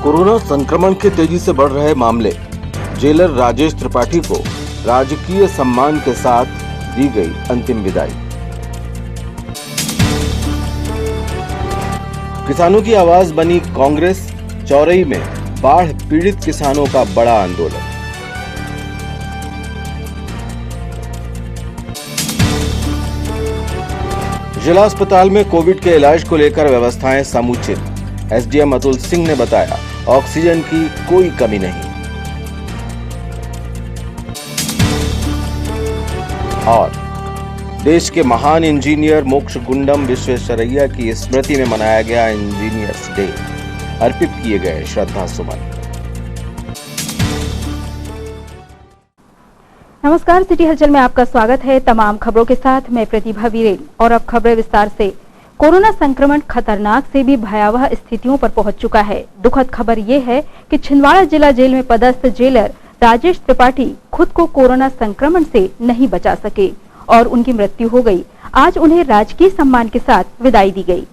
Corona संक्रमण के तेजी से बढ़ रहे मामले, जेलर राजेश त्रिपाठी को राजकीय सम्मान के साथ दी गई अंतिम विदाई। किसानों की आवाज बनी कांग्रेस, चौरई में बाढ़ पीड़ित किसानों का बड़ा आंदोलन। जिला अस्पताल में कोविड के इलाज को लेकर व्यवस्थाएं समुचित। एसडीएम अतुल सिंह ने बताया, ऑक्सीजन की कोई कमी नहीं। और देश के महान इंजीनियर मोक्षगुंडम विश्वेश्वरैया की स्मृति में मनाया गया इंजीनियर्स डे, अर्पित किए गए श्रद्धा सुमन। नमस्कार, सिटी हलचल में आपका स्वागत है। तमाम खबरों के साथ मैं प्रतिभा वीरेन। और अब खबरें विस्तार से। कोरोना संक्रमण खतरनाक से भी भयावह स्थितियों पर पहुंच चुका है। दुखद खबर ये है कि छिंदवाड़ा जिला जेल में पदस्थ जेलर राजेश त्रिपाठी खुद को कोरोना संक्रमण से नहीं बचा सके और उनकी मृत्यु हो गई। आज उन्हें राजकीय सम्मान के साथ विदाई दी गई।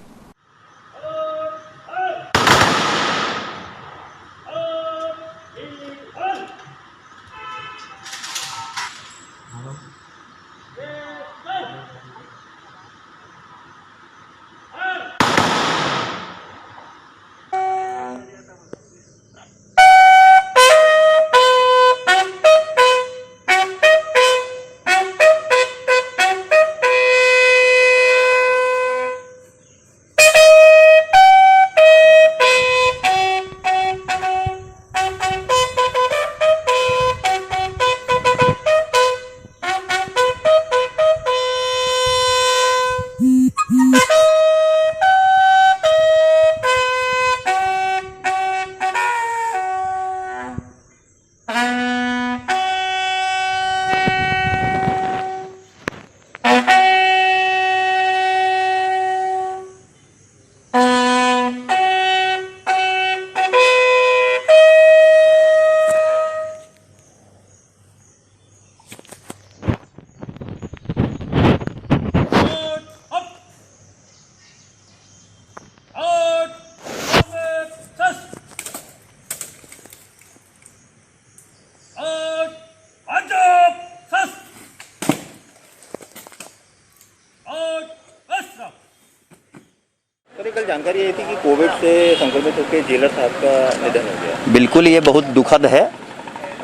कल जानकारी ये थी कि कोविड से संक्रमित होकर जेलर साहब का निधन हो गया। बिल्कुल, ये बहुत दुखद है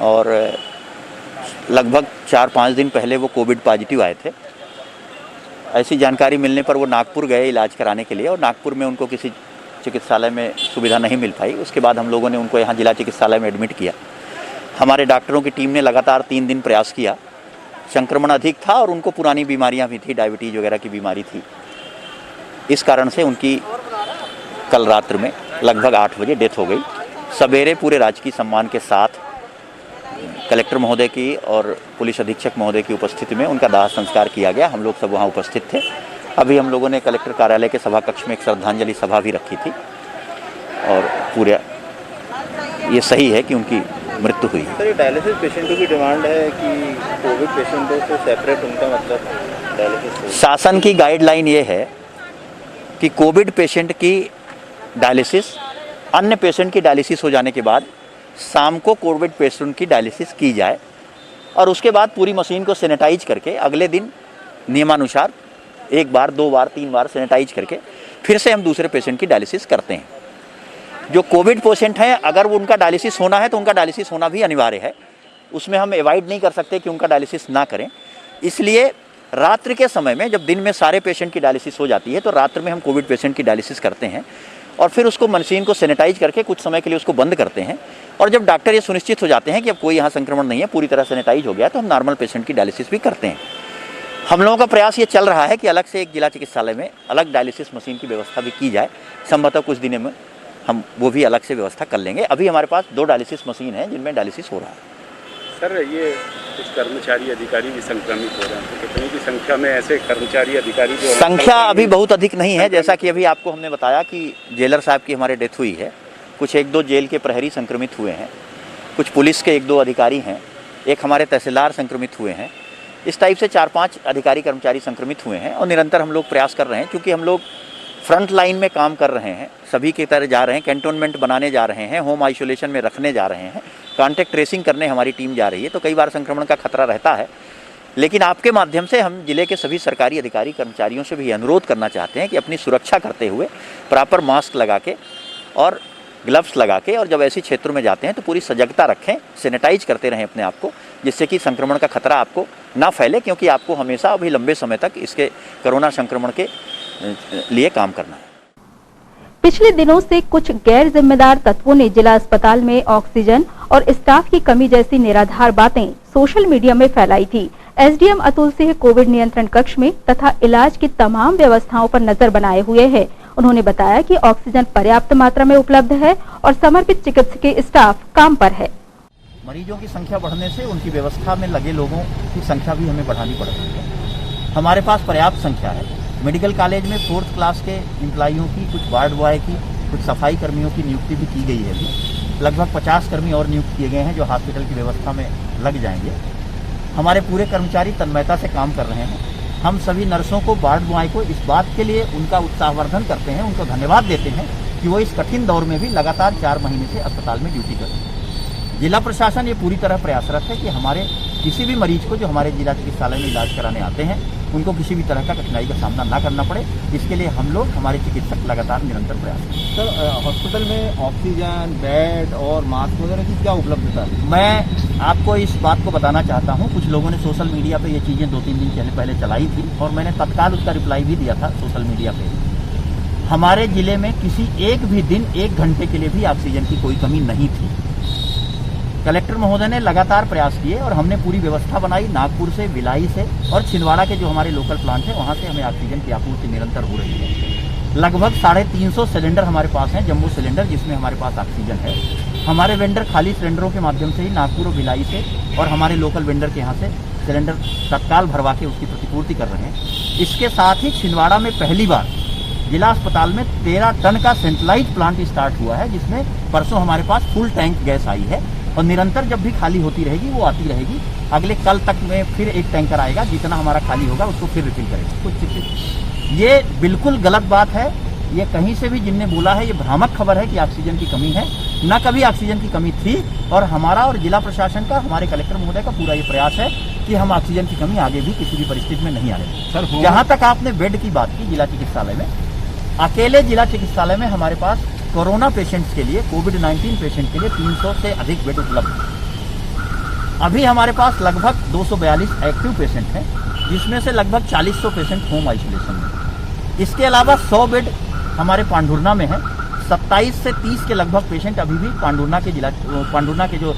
और लगभग 4-5 दिन पहले वो कोविड पॉजिटिव आए थे। ऐसी जानकारी मिलने पर वो नागपुर गए इलाज कराने के लिए और नागपुर में उनको किसी चिकित्सालय में सुविधा नहीं मिल पाई। उसके बाद हम लोगों ने उनको यहाँ जिला चिकित्सालय में एडमिट किया। हमारे डॉक्टरों की टीम ने लगातार 3 दिन प्रयास किया। संक्रमण अधिक था और उनको पुरानी बीमारियाँ भी थी, डायबिटीज़ वगैरह की बीमारी थी। इस कारण से उनकी कल रात्र में लगभग 8 बजे डेथ हो गई। सवेरे पूरे राजकीय सम्मान के साथ कलेक्टर महोदय की और पुलिस अधीक्षक महोदय की उपस्थिति में उनका दाह संस्कार किया गया। हम लोग सब वहाँ उपस्थित थे। अभी हम लोगों ने कलेक्टर कार्यालय के सभा कक्ष में एक श्रद्धांजलि सभा भी रखी थी और पूरे ये सही है कि उनकी मृत्यु हुई। सर, ये डायलिसिस पेशेंटों की डिमांड है कि कोविड पेशेंटों से सेपरेट उनका मतलब डायलिसिस। शासन की गाइडलाइन ये है कि कोविड पेशेंट की डायलिसिस, अन्य पेशेंट की डायलिसिस हो जाने के बाद शाम को कोविड पेशेंट की डायलिसिस की जाए और उसके बाद पूरी मशीन को सैनिटाइज करके अगले दिन नियमानुसार 1 बार, 2 बार, 3 बार सैनिटाइज करके फिर से हम दूसरे पेशेंट की डायलिसिस करते हैं। जो कोविड पेशेंट हैं, अगर वो उनका डायलिसिस होना है तो उनका डायलिसिस होना भी अनिवार्य है। उसमें हम अवॉइड नहीं कर सकते कि उनका डायलिसिस ना करें। इसलिए रात्रि के समय में, जब दिन में सारे पेशेंट की डायलिसिस हो जाती है, तो रात्र में हम कोविड पेशेंट की डायलिसिस करते हैं और फिर उसको मशीन को सैनिटाइज करके कुछ समय के लिए उसको बंद करते हैं। और जब डॉक्टर ये सुनिश्चित हो जाते हैं कि अब कोई यहाँ संक्रमण नहीं है, पूरी तरह सैनिटाइज हो गया, तो हम नॉर्मल पेशेंट की डायलिसिस भी करते हैं। हम लोगों का प्रयास ये चल रहा है कि अलग से एक जिला चिकित्सालय में अलग डायलिसिस मशीन की व्यवस्था भी की जाए। संभवतः कुछ दिनों में हम वो भी अलग से व्यवस्था कर लेंगे। अभी हमारे पास 2 डायलिसिस मशीन हैं जिनमें डायलिसिस हो रहा है। सर, ये कुछ कर्मचारी अधिकारी भी संक्रमित हो रहे हैं, तो कितनी की संख्या में ऐसे कर्मचारी अधिकारी जो संख्या अभी बहुत अधिक नहीं है। जैसा कि अभी आपको हमने बताया कि जेलर साहब की हमारे डेथ हुई है। कुछ 1-2 जेल के प्रहरी संक्रमित हुए हैं, कुछ पुलिस के 1-2 अधिकारी हैं, एक हमारे तहसीलदार संक्रमित हुए हैं। इस टाइप से 4-5 अधिकारी कर्मचारी संक्रमित हुए हैं और निरंतर हम लोग प्रयास कर रहे हैं, क्योंकि हम लोग फ्रंट लाइन में काम कर रहे हैं, सभी की तरह जा रहे हैं, कैंटोनमेंट बनाने जा रहे हैं, होम आइसोलेशन में रखने जा रहे हैं, कॉन्टैक्ट ट्रेसिंग करने हमारी टीम जा रही है, तो कई बार संक्रमण का खतरा रहता है। लेकिन आपके माध्यम से हम जिले के सभी सरकारी अधिकारी कर्मचारियों से भी अनुरोध करना चाहते हैं कि अपनी सुरक्षा करते हुए प्रॉपर मास्क लगा के और ग्लव्स लगा के, और जब ऐसे क्षेत्रों में जाते हैं तो पूरी सजगता रखें, सैनिटाइज करते रहें अपने आप को, जिससे कि संक्रमण का खतरा आपको ना फैले, क्योंकि आपको हमेशा अभी लंबे समय तक इसके कोरोना संक्रमण के लिए काम करना है। पिछले दिनों से कुछ गैर जिम्मेदार तत्वों ने जिला अस्पताल में ऑक्सीजन और स्टाफ की कमी जैसी निराधार बातें सोशल मीडिया में फैलाई थी। एसडीएम अतुल सिंह कोविड नियंत्रण कक्ष में तथा इलाज की तमाम व्यवस्थाओं पर नजर बनाए हुए हैं। उन्होंने बताया कि ऑक्सीजन पर्याप्त मात्रा में उपलब्ध है और समर्पित चिकित्सकीय स्टाफ काम पर है। मरीजों की संख्या बढ़ने से उनकी व्यवस्था में लगे लोगों की संख्या भी हमें बढ़ानी पड़ रही है। हमारे पास पर्याप्त संख्या है। मेडिकल कॉलेज में 4th क्लास के एम्प्लॉइयों की, कुछ वार्ड बॉय की, कुछ सफाई कर्मियों की नियुक्ति भी की गई है। अभी लगभग 50 कर्मी और नियुक्त किए गए हैं जो हॉस्पिटल की व्यवस्था में लग जाएंगे। हमारे पूरे कर्मचारी तन्मयता से काम कर रहे हैं। हम सभी नर्सों को, वार्ड बॉय को इस बात के लिए उनका उत्साहवर्धन करते हैं, उनको धन्यवाद देते हैं कि वो इस कठिन दौर में भी लगातार 4 महीने से अस्पताल में ड्यूटी कर रहे हैं। जिला प्रशासन ये पूरी तरह प्रयासरत है कि हमारे किसी भी मरीज को जो हमारे जिला चिकित्सालय में इलाज कराने आते हैं उनको किसी भी तरह का कठिनाई का सामना ना करना पड़े, इसके लिए हम लोग, हमारे चिकित्सक लगातार निरंतर प्रयास करते हैं। सर, हॉस्पिटल में ऑक्सीजन, बेड और मास्क वगैरह की क्या उपलब्धता है? मैं आपको इस बात को बताना चाहता हूँ, कुछ लोगों ने सोशल मीडिया पे ये चीज़ें 2-3 दिन पहले चलाई थी और मैंने तत्काल उसका रिप्लाई भी दिया था सोशल मीडिया पे। हमारे जिले में किसी एक भी दिन 1 घंटे के लिए भी ऑक्सीजन की कोई कमी नहीं थी। कलेक्टर महोदय ने लगातार प्रयास किए और हमने पूरी व्यवस्था बनाई। नागपुर से, भिलाई से और छिंदवाड़ा के जो हमारे लोकल प्लांट है वहाँ से हमें ऑक्सीजन की आपूर्ति निरंतर हो रही है। लगभग 350 सिलेंडर हमारे पास हैं, जम्बो सिलेंडर, जिसमें हमारे पास ऑक्सीजन है। हमारे वेंडर खाली सिलेंडरों के माध्यम से ही नागपुर और भिलाई से और हमारे लोकल वेंडर के यहाँ से सिलेंडर तत्काल भरवा के उसकी प्रतिपूर्ति कर रहे हैं। इसके साथ ही छिंदवाड़ा में पहली बार जिला अस्पताल में 13 टन का सेंट्रलाइज प्लांट स्टार्ट हुआ है, जिसमें परसों हमारे पास फुल टैंक गैस आई है और निरंतर जब भी खाली होती रहेगी वो आती रहेगी। अगले कल तक में फिर एक टैंकर आएगा, जितना हमारा खाली होगा उसको फिर रिफिल करेगा। ये बिल्कुल गलत बात है। ये कहीं से भी जिनने बोला है ये भ्रामक खबर है कि ऑक्सीजन की कमी है। न कभी ऑक्सीजन की कमी थी और हमारा और जिला प्रशासन का, हमारे कलेक्टर महोदय का पूरा ये प्रयास है कि हम ऑक्सीजन की कमी आगे भी किसी भी परिस्थिति में नहीं आने। सर, जहाँ तक आपने बेड की बात की, जिला चिकित्सालय में, अकेले जिला चिकित्सालय में हमारे पास कोरोना पेशेंट्स के लिए, कोविड-19 पेशेंट के लिए 300 से अधिक बेड उपलब्ध है। अभी हमारे पास लगभग 242 एक्टिव पेशेंट हैं, जिसमें से लगभग 40 पेशेंट होम आइसोलेशन में। इसके अलावा 100 बेड हमारे पांडुर्ना में है। 27 से 30 के लगभग पेशेंट अभी भी पांडुर्ना के जो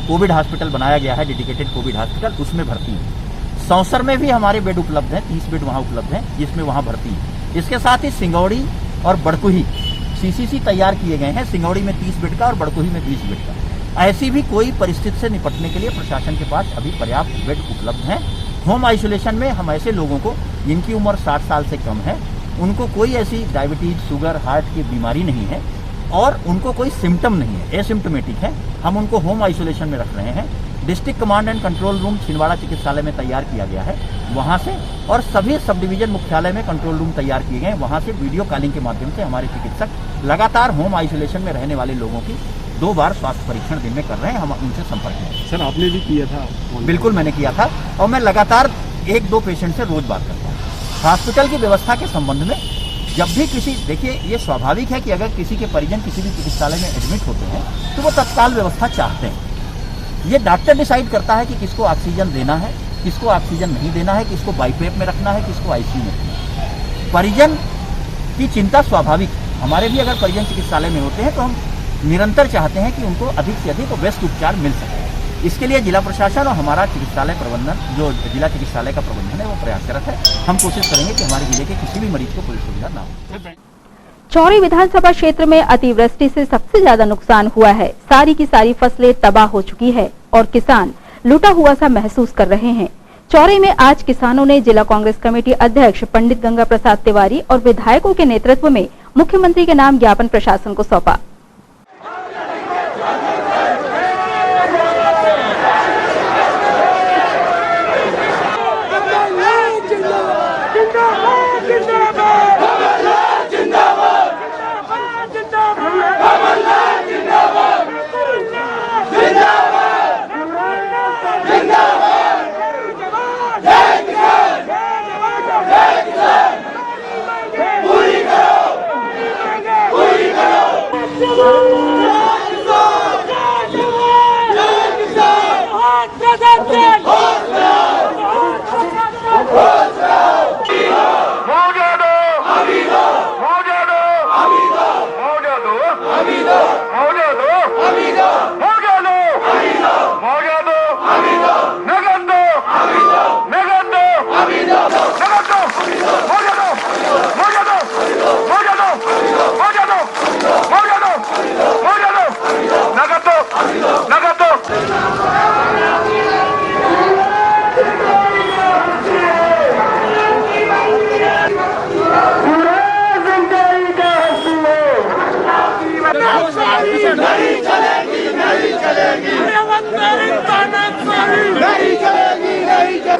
कोविड हॉस्पिटल बनाया गया है, डेडिकेटेड कोविड हॉस्पिटल, उसमें भर्ती है। सौंसर में भी हमारे बेड उपलब्ध हैं, 30 बेड वहाँ उपलब्ध हैं, जिसमें वहाँ भर्ती है। इसके साथ ही सिंगौड़ी और बड़कुही सीसीसी तैयार किए गए हैं, सिंगौड़ी में 30 बेड का और बड़कुही में 20 बेड का। ऐसी भी कोई परिस्थिति से निपटने के लिए प्रशासन के पास अभी पर्याप्त बेड उपलब्ध हैं। होम आइसोलेशन में हम ऐसे लोगों को जिनकी उम्र 60 साल से कम है, उनको कोई ऐसी डायबिटीज, शुगर, हार्ट की बीमारी नहीं है और उनको कोई सिम्टम नहीं है, एसिम्टोमेटिक है, हम उनको होम आइसोलेशन में रख रहे हैं। District command and control room Chhindwara चिकित्सालय में तैयार किया गया है, वहाँ से, और सभी सब डिवीजन मुख्यालय में कंट्रोल रूम तैयार किए गए हैं, वहाँ से वीडियो कॉलिंग के माध्यम से हमारे चिकित्सक लगातार होम आइसोलेशन में रहने वाले लोगों की 2 बार स्वास्थ्य परीक्षण दिन में कर रहे हैं। हम उनसे संपर्क में। सर, आपने भी किया था? बिल्कुल मैंने किया था और मैं लगातार 1-2 पेशेंट से रोज बात करता हूँ। हॉस्पिटल की व्यवस्था के संबंध में जब भी किसी, देखिए ये स्वाभाविक है कि अगर किसी के परिजन किसी भी चिकित्सालय में एडमिट होते हैं तो वो तत्काल व्यवस्था चाहते हैं। ये डॉक्टर डिसाइड करता है कि किसको ऑक्सीजन देना है, किसको ऑक्सीजन नहीं देना है, किसको बाईपेप में रखना है, किसको आईसीयू में रखना है। परिजन की चिंता स्वाभाविक है। हमारे भी अगर परिजन चिकित्सालय में होते हैं तो हम निरंतर चाहते हैं कि उनको अधिक से अधिक बेस्ट उपचार मिल सके। इसके लिए जिला प्रशासन और हमारा चिकित्सालय प्रबंधन, जो जिला चिकित्सालय का प्रबंधन है, वो प्रयासरत है। हम कोशिश करेंगे कि हमारे जिले के किसी भी मरीज को कोई सुविधा ना हो। चौरी विधानसभा क्षेत्र में अतिवृष्टि से सबसे ज्यादा नुकसान हुआ है। सारी की सारी फसलें तबाह हो चुकी है और किसान लूटा हुआ सा महसूस कर रहे हैं। चौरी में आज किसानों ने जिला कांग्रेस कमेटी अध्यक्ष पंडित गंगा प्रसाद तिवारी और विधायकों के नेतृत्व में मुख्यमंत्री के नाम ज्ञापन प्रशासन को सौंपा।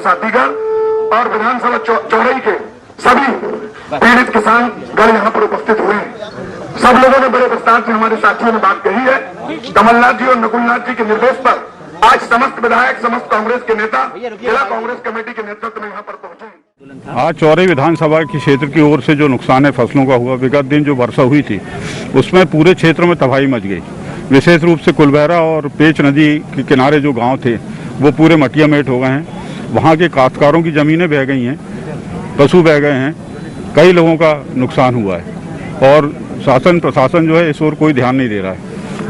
साथीगण और विधानसभा चौराही के सभी पीड़ित किसान गण यहाँ पर उपस्थित हुए हैं। सब लोगों ने बड़े विस्तार से हमारे साथियों ने बात कही है। कमलनाथ जी और नकुलनाथ जी के निर्देश पर आज समस्त विधायक, समस्त कांग्रेस के नेता, जिला कांग्रेस कमेटी के नेतृत्व में यहाँ पर पहुंचे। आज चौराही विधानसभा के क्षेत्र की ओर से जो नुकसान है फसलों का हुआ, विगत दिन जो वर्षा हुई थी उसमें पूरे क्षेत्र में तबाही मच गई। विशेष रूप से कुलबहरा और पेच नदी के किनारे जो गांव थे वो पूरे मटिया मेट हो गए हैं। वहाँ के काश्तकारों की ज़मीनें बह गई हैं, पशु बह गए हैं, कई लोगों का नुकसान हुआ है और शासन प्रशासन जो है इस ओर कोई ध्यान नहीं दे रहा है।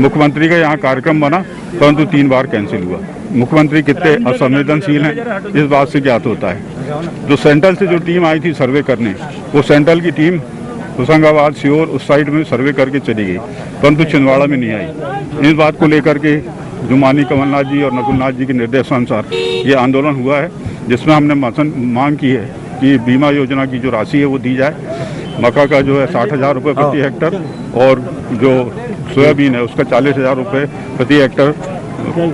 मुख्यमंत्री का यहाँ कार्यक्रम बना परंतु 3 बार कैंसिल हुआ। मुख्यमंत्री कितने असंवेदनशील हैं इस बात से ज्ञात होता है। जो सेंट्रल से जो टीम आई थी सर्वे करने, वो सेंट्रल की टीम होशंगाबाद, सीहोर उस साइड में सर्वे करके चली गई परंतु छिंदवाड़ा में नहीं आई। इस बात को लेकर के जो माननीय कमलनाथ जी और नकुलनाथ जी के निर्देशानुसार ये आंदोलन हुआ है, जिसमें हमने मांग की है कि बीमा योजना की जो राशि है वो दी जाए। मक्का का जो है 60,000 रुपये प्रति हेक्टर और जो सोयाबीन है उसका 40,000 रुपये प्रति हेक्टर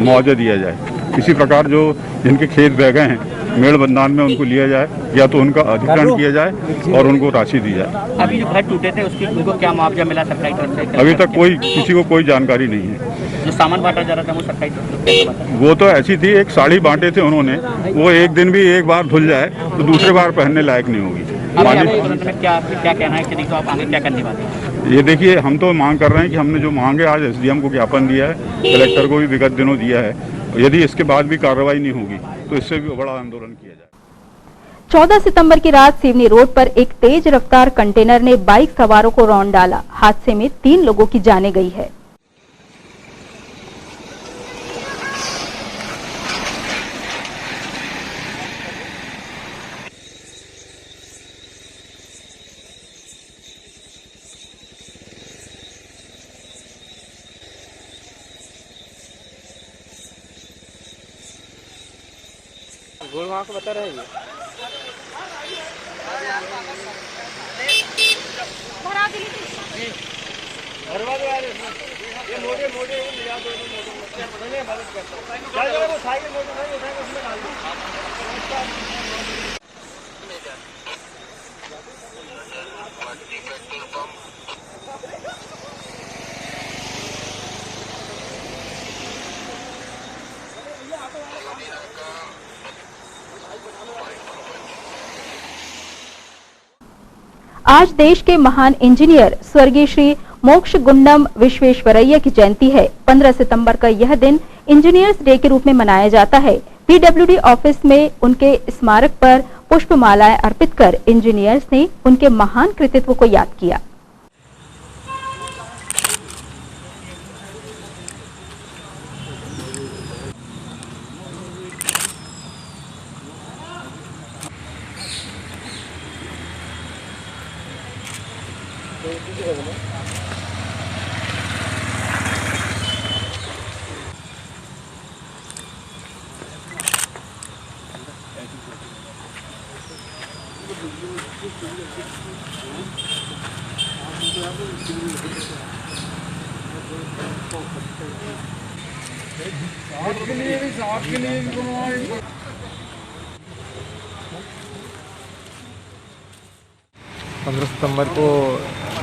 मुआवजा दिया जाए। इसी प्रकार जो जिनके खेत बह गए हैं मेड़ बंदान में उनको लिया जाए या तो उनका अधिग्रहण किया जाए और उनको राशि दी जाए। अभी जो घर टूटे थे उसकी उनको क्या मुआवजा मिला सरकारी तरफ से? अभी तक किसी को कोई जानकारी नहीं है। जो सामान बांटा जा रहा था वो सरकारी तरफ से कैसे बांटा? वो तो ऐसी थी, एक साड़ी बांटे थे उन्होंने, वो एक दिन भी एक बार धुल जाए तो दूसरी बार पहनने लायक नहीं होगी। क्या कहना है कि तो आप आगे क्या करने वाले हैं? ये देखिए, हम तो मांग कर रहे हैं कि हमने जो मांगे आज एसडीएम को ज्ञापन दिया है, कलेक्टर को भी विगत दिनों दिया है। यदि इसके बाद भी कार्रवाई नहीं होगी तो इससे भी बड़ा आंदोलन किया जाए। 14 सितंबर की रात सिवनी रोड पर एक तेज रफ्तार कंटेनर ने बाइक सवारों को रौंद डाला। हादसे में 3 लोगों की जानें गई है। गोल वहाँ को बता रहे हैं ये मोटे मोटे मिला दो मदद करता है वो साइकिल मोटर उठाएगा उसमें डाल दो। आज देश के महान इंजीनियर स्वर्गीय श्री मोक्ष गुंडम विश्वेश्वरैया की जयंती है। 15 सितंबर का यह दिन इंजीनियर्स डे के रूप में मनाया जाता है। पीडब्ल्यूडी ऑफिस में उनके स्मारक पर पुष्पमालाएं अर्पित कर इंजीनियर्स ने उनके महान कृतित्व को याद किया। पंद्रह सितंबर को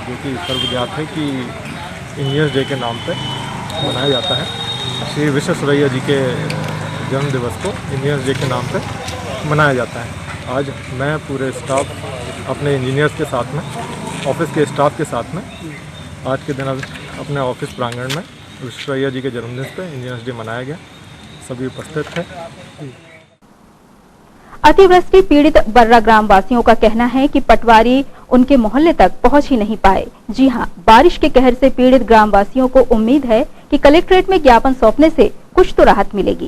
जो कि सर्वज्ञात है कि इंजीनियर्स डे के नाम पे मनाया जाता है। श्री विश्वेश्वरैया जी के जन्म दिवस को इंजीनियर्स डे के नाम पे मनाया जाता है। आज मैं पूरे स्टाफ अपने इंजीनियर्स के साथ में, ऑफिस के स्टाफ के साथ में आज के दिन अपने ऑफिस प्रांगण में विश्वेश्वरैया जी के जन्मदिन पे इंजीनियर्स डे मनाया गया। सभी उपस्थित थे। अतिवृष्टि पीड़ित बर्रा ग्राम वासियों का कहना है कि पटवारी उनके मोहल्ले तक पहुंच ही नहीं पाए। जी हां, बारिश के कहर से पीड़ित ग्राम वासियों को उम्मीद है कि कलेक्ट्रेट में ज्ञापन सौंपने से कुछ तो राहत मिलेगी।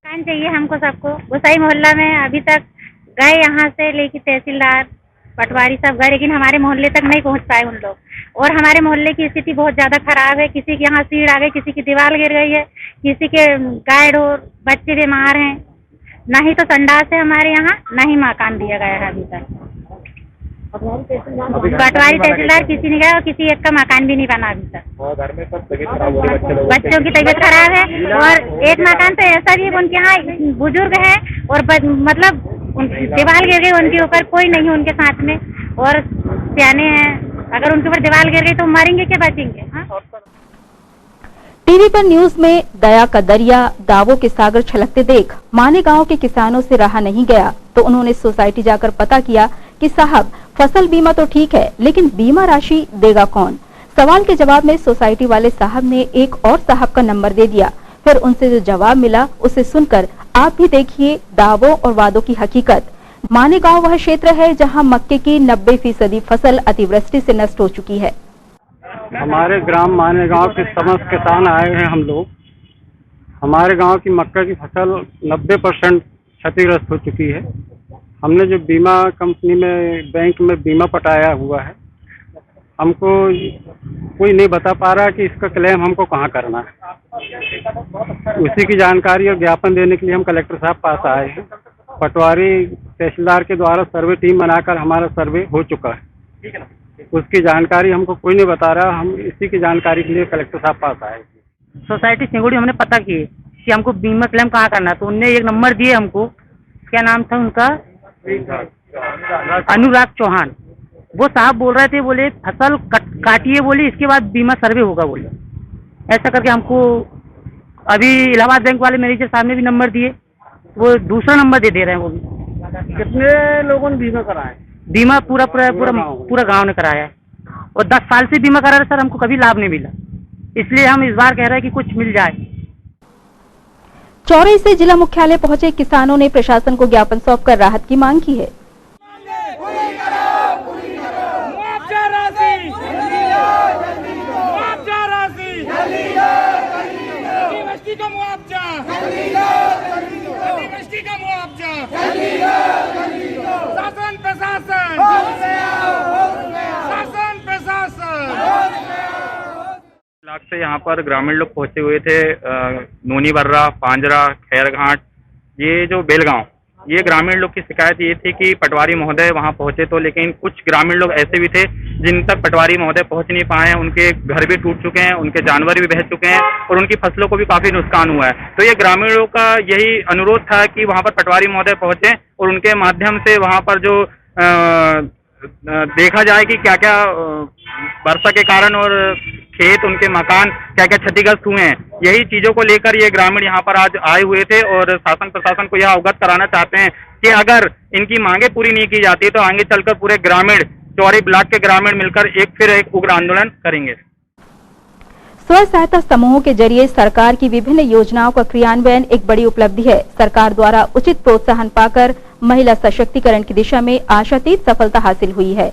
चाहिए हमको सबको। गोसाई मोहल्ला में अभी तक गए, यहाँ से लेके तहसीलदार पटवारी सब गए, लेकिन हमारे मोहल्ले तक नहीं पहुँच पाए उन लोग। और हमारे मोहल्ले की स्थिति बहुत ज्यादा खराब है। किसी के यहाँ सीढ़ आ गई, किसी की दीवार गिर गई है, किसी के गाय ढोर बच्चे बीमार हैं। न ही तो संडास है हमारे यहाँ, न ही मकान दिया गया है अभी तक। पटवारी तहसीलदार किसी ने गया और किसी एक का मकान भी नहीं बना अभी तक। घर में सब तबीयत खराब हो रही है, बच्चों की तबीयत खराब है। और एक मकान तो ऐसा भी है उनके यहाँ बुजुर्ग है और मतलब दीवार गिर गई उनके ऊपर, कोई नहीं उनके साथ में, और सियाने हैं। अगर उनके ऊपर दीवार गिर गई तो मरेंगे क्या बचेंगे? हाँ? टीवी पर न्यूज में दया का दरिया, दावों के सागर छलकते देख माने गांव के किसानों से रहा नहीं गया, तो उन्होंने सोसाइटी जाकर पता किया कि साहब फसल बीमा तो ठीक है, लेकिन बीमा राशि देगा कौन? सवाल के जवाब में सोसाइटी वाले साहब ने एक और साहब का नंबर दे दिया। फिर उनसे जो जवाब मिला उसे सुनकर आप भी देखिए दावों और वादों की हकीकत। माने गांव वह क्षेत्र है जहां मक्के की 90% फसल अतिवृष्टि से नष्ट हो चुकी है। हमारे ग्राम माने गांव के समस्त किसान आए हैं हम लोग। हमारे गांव की मक्का की फसल 90% क्षतिग्रस्त हो चुकी है। हमने जो बीमा कंपनी में बैंक में बीमा पटाया हुआ है, हमको कोई नहीं बता पा रहा कि इसका क्लेम हमको कहाँ करना है। उसी की जानकारी और ज्ञापन देने के लिए हम कलेक्टर साहब पास आए हैं। पटवारी तहसीलदार के द्वारा सर्वे टीम बनाकर हमारा सर्वे हो चुका है। उसकी जानकारी हमको कोई नहीं बता रहा। हम इसी की जानकारी के लिए कलेक्टर साहब पास आए। सोसाइटी सिंगुड़ी हमने पता की कि हमको बीमा क्लेम कहाँ करना है, तो उनने एक नंबर दिए हमको। क्या नाम था उनका? अनुराग चौहान। वो साहब बोल रहे थे, बोले फसल काटिए, बोले इसके बाद बीमा सर्वे होगा, बोले ऐसा करके हमको। अभी इलाहाबाद बैंक वाले मैनेजर साहब ने भी नंबर दिए, वो दूसरा नंबर दे रहे हैं। वो भी कितने लोगों ने बीमा कराया? बीमा पूरा गांव ने कराया है, और 10 साल से बीमा करा रहे सर, हमको कभी लाभ नहीं मिला। इसलिए हम इस बार कह रहे हैं कि कुछ मिल जाए। चौरई से जिला मुख्यालय पहुंचे किसानों ने प्रशासन को ज्ञापन सौंपकर राहत की मांग की है। से यहाँ पर ग्रामीण लोग पहुंचे हुए थे। नोनी बर्रा, पांजरा, खैरघाट, ये जो बेलगांव, ये ग्रामीण लोग की शिकायत ये थी कि पटवारी महोदय वहाँ पहुंचे तो, लेकिन कुछ ग्रामीण लोग ऐसे भी थे जिन तक पटवारी महोदय पहुंच नहीं पाए हैं। उनके घर भी टूट चुके हैं, उनके जानवर भी बह चुके हैं और उनकी फसलों को भी काफी नुकसान हुआ है। तो ये ग्रामीणों का यही अनुरोध था कि वहाँ पर पटवारी महोदय पहुंचे और उनके माध्यम से वहाँ पर जो देखा जाए कि क्या क्या वर्षा के कारण और खेत, उनके मकान क्या क्या क्षतिग्रस्त हुए हैं। यही चीजों को लेकर ये ग्रामीण यहाँ पर आज आए हुए थे और शासन प्रशासन को यह अवगत कराना चाहते हैं कि अगर इनकी मांगे पूरी नहीं की जाती तो आगे चलकर पूरे ग्रामीण, चौरई ब्लॉक के ग्रामीण मिलकर एक उग्र आंदोलन करेंगे। स्व सहायता समूहों के जरिए सरकार की विभिन्न योजनाओं का क्रियान्वयन एक बड़ी उपलब्धि है। सरकार द्वारा उचित प्रोत्साहन पाकर महिला सशक्तिकरण की दिशा में आशातीत सफलता हासिल हुई है।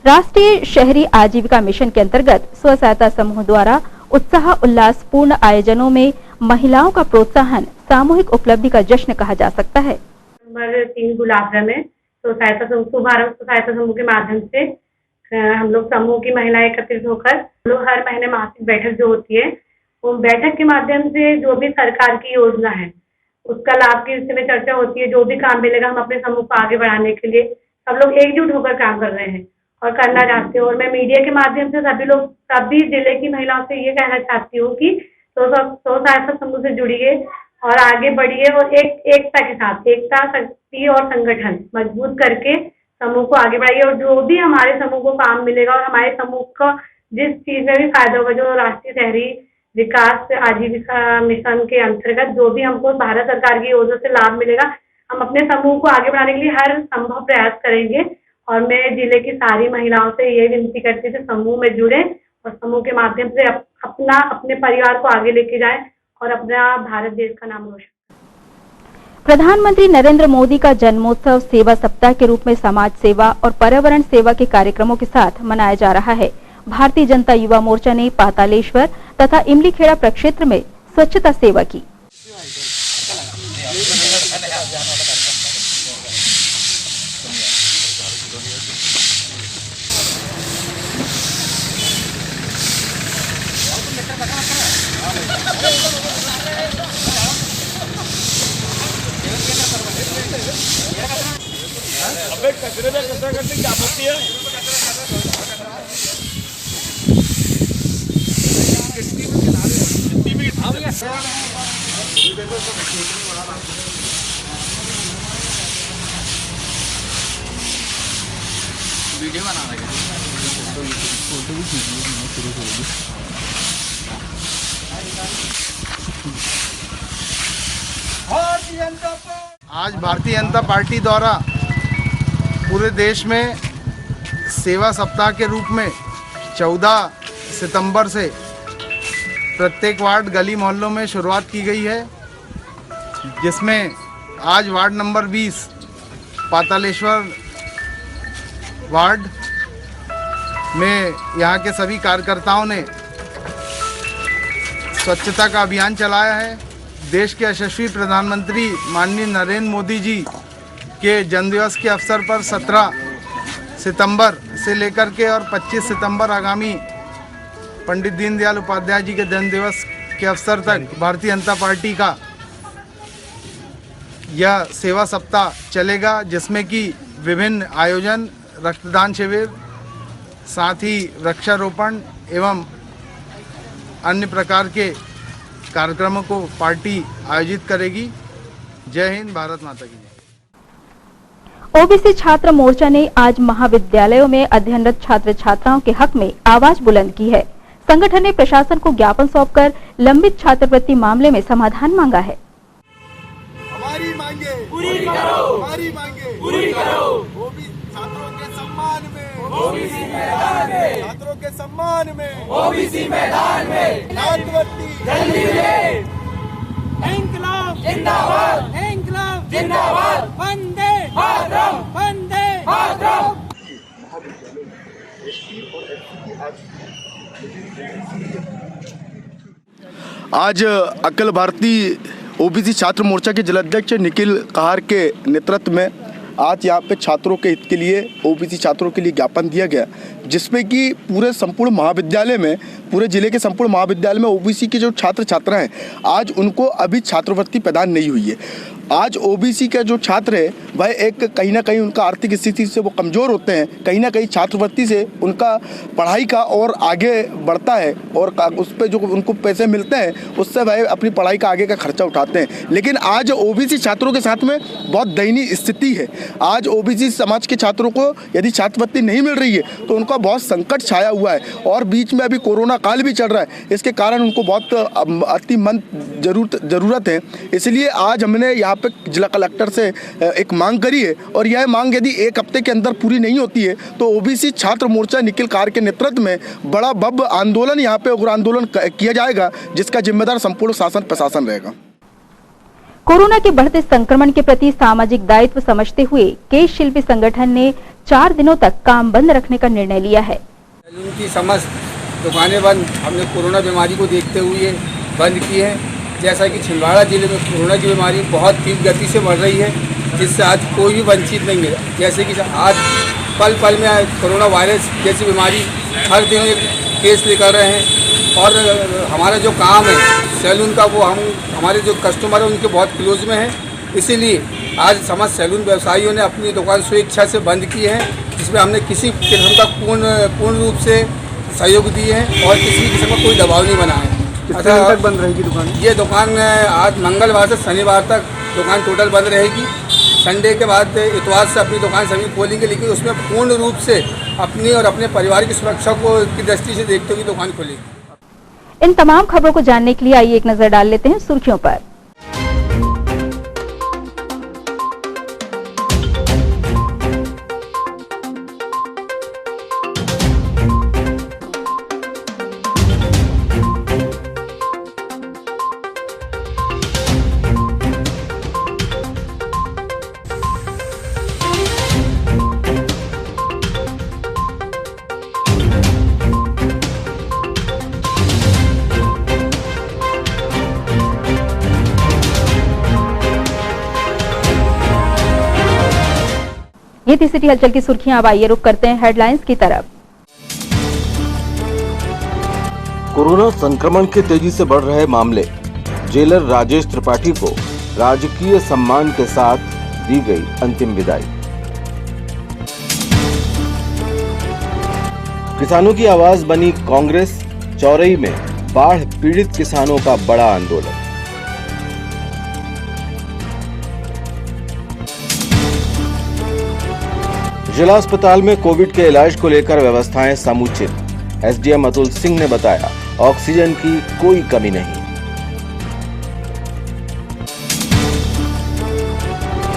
राष्ट्रीय शहरी आजीविका मिशन के अंतर्गत स्व सहायता समूह द्वारा उत्साह उल्लास पूर्ण आयोजनों में महिलाओं का प्रोत्साहन सामूहिक उपलब्धि का जश्न कहा जा सकता है। नंबर 3 गुलाबरा में शुभारंभ सहायता समूह के माध्यम से हम लोग समूह की महिलाएं एकत्रित होकर हम लोग हर महीने मासिक बैठक जो होती है, वो बैठक के माध्यम से जो भी सरकार की योजना है उसका लाभ की विषय में चर्चा होती है। जो भी काम मिलेगा हम अपने समूह को आगे बढ़ाने के लिए सब लोग एकजुट होकर काम कर रहे हैं और करना चाहते हैं। और मैं मीडिया के माध्यम से सभी जिले की महिलाओं से ये कहना चाहती हूँ कि स्व सहायता समूह से जुड़िए और आगे बढ़िए और एकता के साथ, एकता, शक्ति और संगठन मजबूत करके समूह को आगे बढ़ाइए। और जो भी हमारे समूह को काम मिलेगा और हमारे समूह का जिस चीज में भी फायदा होगा, जो राष्ट्रीय शहरी विकास आजीविका मिशन के अंतर्गत जो भी हमको भारत सरकार की योजना से लाभ मिलेगा, हम अपने समूह को आगे बढ़ाने के लिए हर संभव प्रयास करेंगे। और मैं जिले की सारी महिलाओं से ये विनती करती हूँ कि समूह में जुड़े और समूह के माध्यम से अपने परिवार को आगे लेके जाएं और अपना भारत देश का नाम रोशन। प्रधानमंत्री नरेंद्र मोदी का जन्मोत्सव सेवा सप्ताह के रूप में समाज सेवा और पर्यावरण सेवा के कार्यक्रमों के साथ मनाया जा रहा है। भारतीय जनता युवा मोर्चा ने पातालेश्वर तथा इमलीखेड़ा प्रक्षेत्र में स्वच्छता सेवा की। वीडियो बना रहे फोटो भी खींचनी शुरू होगी। आज भारतीय जनता पार्टी द्वारा पूरे देश में सेवा सप्ताह के रूप में 14 सितंबर से प्रत्येक वार्ड गली मोहल्लों में शुरुआत की गई है, जिसमें आज वार्ड नंबर 20 पातालेश्वर वार्ड में यहाँ के सभी कार्यकर्ताओं ने स्वच्छता का अभियान चलाया है। देश के यशस्वी प्रधानमंत्री माननीय नरेंद्र मोदी जी के जन्मदिवस के अवसर पर 17 सितंबर से लेकर के और 25 सितंबर आगामी पंडित दीनदयाल उपाध्याय जी के जन्मदिवस के अवसर तक भारतीय जनता पार्टी का यह सेवा सप्ताह चलेगा, जिसमें कि विभिन्न आयोजन, रक्तदान शिविर, साथ ही वृक्षारोपण एवं अन्य प्रकार के कार्यक्रमों को पार्टी आयोजित करेगी। जय हिंद, भारत माता की जय। ओबीसी छात्र मोर्चा ने आज महाविद्यालयों में अध्ययनरत छात्र छात्राओं के हक में आवाज बुलंद की है। संगठन ने प्रशासन को ज्ञापन सौंपकर लंबित छात्रवृत्ति मामले में समाधान मांगा है। हमारी मांगे पूरी करो, हमारी मांगे पूरी करो। ओबीसी छात्रों के सम्मान में ओबीसी मैदान में, छात्रों के सम्मान में ओबीसी मैदान में छात्रवृत्ति जल्दी दे। इंकलाब जिंदाबाद, इंकलाब जिंदाबाद, वंदे मातरम, वंदे मातरम। आज अखिल भारतीय ओबीसी छात्र मोर्चा के जिलाध्यक्ष निखिल कहार के नेतृत्व में आज यहाँ पे छात्रों के हित के लिए, ओबीसी छात्रों के लिए ज्ञापन दिया गया, जिसमें कि पूरे संपूर्ण महाविद्यालय में, पूरे जिले के संपूर्ण महाविद्यालय में ओबीसी के जो छात्र छात्राएं आज उनको अभी छात्रवृत्ति प्रदान नहीं हुई है। आज ओबीसी के जो छात्र है वह एक कहीं ना कहीं उनका आर्थिक स्थिति से वो कमज़ोर होते हैं, कहीं ना कहीं छात्रवृत्ति से उनका पढ़ाई का और आगे बढ़ता है और उस पर जो उनको पैसे मिलते हैं उससे वह अपनी पढ़ाई का आगे का खर्चा उठाते हैं। लेकिन आज ओबीसी छात्रों के साथ में बहुत दयनीय स्थिति है। आज ओबीसी समाज के छात्रों को यदि छात्रवृत्ति नहीं मिल रही है तो उनका बहुत संकट छाया हुआ है और बीच में अभी कोरोना काल भी चल रहा है, इसके कारण उनको बहुत अतिमंद ज़रूरत है। इसलिए आज हमने यहाँ पे जिला कलेक्टर से एक मांग करी है और यह मांग यदि एक हफ्ते के अंदर पूरी नहीं होती है तो ओबीसी छात्र मोर्चा निखिल कार के नेतृत्व में बड़ा भव्य आंदोलन यहाँ पे उग्र आंदोलन किया जाएगा, जिसका जिम्मेदार संपूर्ण शासन प्रशासन रहेगा। कोरोना के बढ़ते संक्रमण के प्रति सामाजिक दायित्व समझते हुए केश शिल्पी संगठन ने 4 दिनों तक काम बंद रखने का निर्णय लिया है। सैलून की समस्त दुकानें बंद हमने कोरोना बीमारी को देखते हुए बंद की है। जैसा कि छिंदवाड़ा जिले में कोरोना की बीमारी बहुत तीव्र गति से बढ़ रही है, जिससे आज कोई भी वंचित नहीं है। जैसे कि आज पल पल में कोरोना वायरस जैसी बीमारी हर दिन एक केस लेकर रहे हैं और हमारा जो काम है सैलून का वो हमारे जो कस्टमर है उनके बहुत क्लोज में है। इसीलिए आज समस्त सैलून व्यवसायियों ने अपनी दुकान स्वेच्छा से बंद की है, जिसमें हमने किसी किस्म का पूर्ण रूप से सहयोग दिए हैं और किसी किस्म का कोई दबाव नहीं बना है। कितने दिन तक बंद रहेगी दुकान? ये दुकान आज मंगलवार से शनिवार तक दुकान टोटल बंद रहेगी संडे के बाद इतवार से अपनी दुकान सभी खोलेंगे, लेकिन उसमें पूर्ण रूप से अपनी और अपने परिवार की सुरक्षा को की दृष्टि से देखते हुए दुकान खोलेंगे। इन तमाम खबरों को जानने के लिए आइए एक नजर डाल लेते हैं सुर्खियों पर। ये थी सिटी हलचल की सुर्खियां। अब आइए रुक करते हैं हेडलाइंस की तरफ। कोरोना संक्रमण के तेजी से बढ़ रहे मामले, जेलर राजेश त्रिपाठी को राजकीय सम्मान के साथ दी गई अंतिम विदाई। किसानों की आवाज बनी कांग्रेस, चौरई में बाढ़ पीड़ित किसानों का बड़ा आंदोलन। जिला अस्पताल में कोविड के इलाज को लेकर व्यवस्थाएं समुचित। एसडीएम अतुल सिंह ने बताया, ऑक्सीजन की कोई कमी नहीं।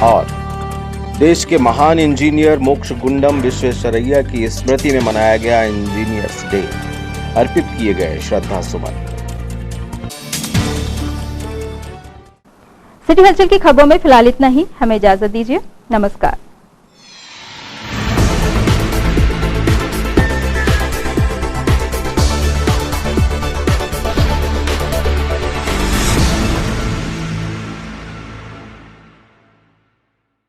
और देश के महान इंजीनियर मोक्ष गुंडम विश्वेश्वरैया की स्मृति में मनाया गया इंजीनियर्स डे। अर्पित किए गए श्रद्धा सुमन। सिटी हलचल की खबरों में फिलहाल इतना ही। हमें इजाजत दीजिए। नमस्कार।